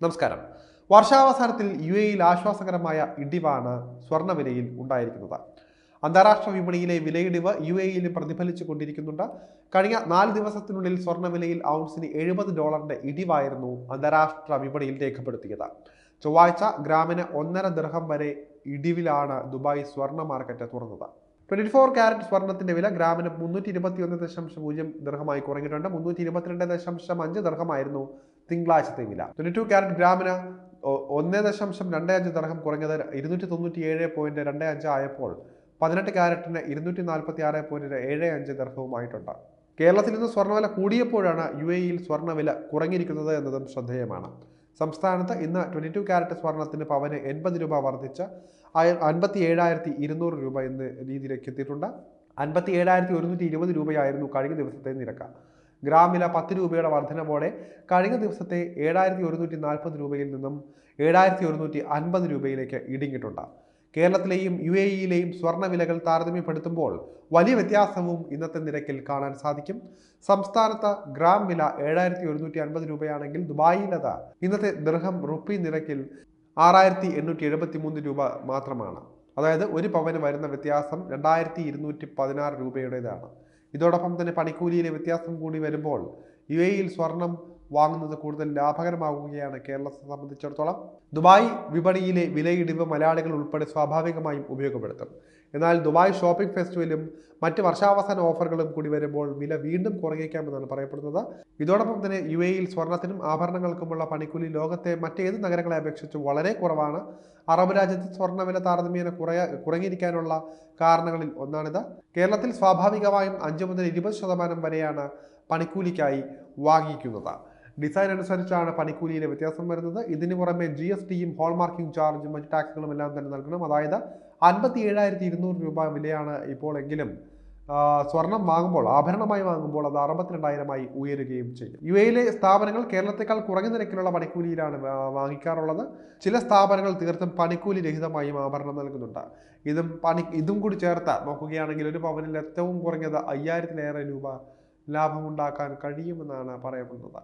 നമസ്കാരം. വർഷാവസാനത്തിൽ UAEയിൽ ആശ്വാസകരമായ ഇടിവാണ് സ്വർണ്ണവിലയിൽ ഉണ്ടായിരിക്കുന്നത്. അന്താരാഷ്ട്ര വിപണിയിലെ വിലയിടിവ് UAEയിലും പ്രതിഫലിച്ചു കൊണ്ടിരിക്കുന്നുണ്ട്. കഴിഞ്ഞ 4 ദിവസത്തിനുള്ളിൽ സ്വർണ്ണവിലയിൽ ഔൺസിന് $70 ഇടിവായിരുന്നു അന്താരാഷ്ട്ര വിപണിയിൽ രേഖപ്പെടുത്തിയത്. ചൊവ്വാഴ്ച ഗ്രാമിന് 1.5 ദിർഹം വരെ ഇടിവിലാണ് ദുബായ് സ്വർണ്ണ മാർക്കറ്റ് തുറന്നത്. 24 കാരറ്റ് സ്വർണത്തിന്റെ വില ഗ്രാമിന് 321.0 ദിർഹമായി കുറഞ്ഞിട്ടുണ്ട്. 322.5 ദിർഹമായിരുന്നു തിങ്കളാഴ്ചത്തെ വില. 22 കാരറ്റ് ഗ്രാമിന് 1.25 ദിർഹം കുറഞ്ഞത് 297.25 ആയപ്പോൾ 18 കാരറ്റിന് 246.75 ദിർഹവുമായിട്ടുണ്ട്. കേരളത്തിൽ നിന്ന് സ്വർണ്ണവില കൂടിയപ്പോഴാണ് UAEയിൽ സ്വർണ്ണവില കുറഞ്ഞിരിക്കുന്നത് എന്നതും ശ്രദ്ധേയമാണ്. സംസ്ഥാനത്ത് ഇന്ന് 22 കാരറ്റ് സ്വർണത്തിന് പവന് 80 രൂപ വർദ്ധിച്ച് 57,200 രൂപ എന്ന രീതിയിലേക്ക് എത്തിയിട്ടുണ്ട്. 57,120 രൂപയായിരുന്നു കഴിഞ്ഞ ദിവസത്തെ നിരക്ക്. ഗ്രാം വില 10 രൂപയുടെ വർധനവോടെ കഴിഞ്ഞ ദിവസത്തെ 7,140 രൂപയിൽ നിന്നും 7,150 രൂപയിലേക്ക് ഇടിഞ്ഞിട്ടുണ്ട്. കേരളത്തിലെയും UAEയിലെയും സ്വർണ്ണവിലകൾ താരതമ്യപ്പെടുത്തുമ്പോൾ വലിയ വ്യത്യാസവും ഇന്നത്തെ നിരക്കിൽ കാണാൻ സാധിക്കും. സംസ്ഥാനത്ത് ഗ്രാം വില 7,150 രൂപയാണെങ്കിൽ ദുബായിലത് ഇന്നത്തെ ദിർഹം റുപ്പി നിരക്കിൽ 6,873 രൂപ മാത്രമാണ്. അതായത് ഒരു പവന് വരുന്ന വ്യത്യാസം 2,216 രൂപയുടേതാണ്. ഇതോടൊപ്പം തന്നെ പണിക്കൂലിയിലെ വ്യത്യാസം കൂടി വരുമ്പോൾ UAEയിൽ സ്വർണം വാങ്ങുന്നത് കൂടുതൽ ലാഭകരമാവുകയാണ് കേരളത്തെ സംബന്ധിച്ചിടത്തോളം. ദുബായ് വിപണിയിലെ വിലയിടിവ് മലയാളികൾ ഉൾപ്പെടെ സ്വാഭാവികമായും ഉപയോഗപ്പെടുത്തും. എന്നാൽ ദുബായ് ഷോപ്പിംഗ് ഫെസ്റ്റിവലും മറ്റ് വർഷാവസാന ഓഫറുകളും കൂടി വരുമ്പോൾ വില വീണ്ടും കുറഞ്ഞേക്കാമെന്നാണ് പറയപ്പെടുന്നത്. ഇതോടൊപ്പം തന്നെ UAEയിൽ സ്വർണത്തിനും ആഭരണങ്ങൾക്കുമുള്ള പണിക്കൂലി ലോകത്തെ മറ്റേത് നഗരങ്ങളെ അപേക്ഷിച്ച് വളരെ കുറവാണ്. അറബ് രാജ്യത്ത് സ്വർണ്ണവില താരതമ്യേന കുറഞ്ഞിരിക്കാനുള്ള കാരണങ്ങളിൽ ഒന്നാണിത്. കേരളത്തിൽ സ്വാഭാവികമായും 5 മുതൽ 20% വരെയാണ് പണിക്കൂലിക്കായി വാങ്ങിക്കുന്നത്. ഡിസൈൻ അനുസരിച്ചാണ് പണിക്കൂലിയിലെ വ്യത്യാസം വരുന്നത്. ഇതിന് പുറമെ GSTയും ഹോൾമാർക്കിംഗ് ചാർജും മറ്റ് ടാക്സുകളും എല്ലാം തന്നെ നൽകണം. അതായത് 57,200 രൂപ വിലയാണ് ഇപ്പോൾ എങ്കിലും സ്വർണം വാങ്ങുമ്പോൾ, ആഭരണമായി വാങ്ങുമ്പോൾ അത് 62,000 ഉയരുകയും ചെയ്യും. UAEയിലെ സ്ഥാപനങ്ങൾ കേരളത്തെക്കാൾ കുറഞ്ഞ നിരക്കിലുള്ള പണിക്കൂലിയിലാണ് വാങ്ങിക്കാറുള്ളത്. ചില സ്ഥാപനങ്ങൾ തീർത്തും പണിക്കൂലി രഹിതമായും ആഭരണം നൽകുന്നുണ്ട്. ഇതും കൂടി ചേർത്ത് നോക്കുകയാണെങ്കിൽ ഒരു പവനിൽ ഏറ്റവും കുറഞ്ഞത് 5,000-ലേറെ രൂപ ലാഭമുണ്ടാക്കാൻ കഴിയുമെന്നാണ് പറയപ്പെടുന്നത്.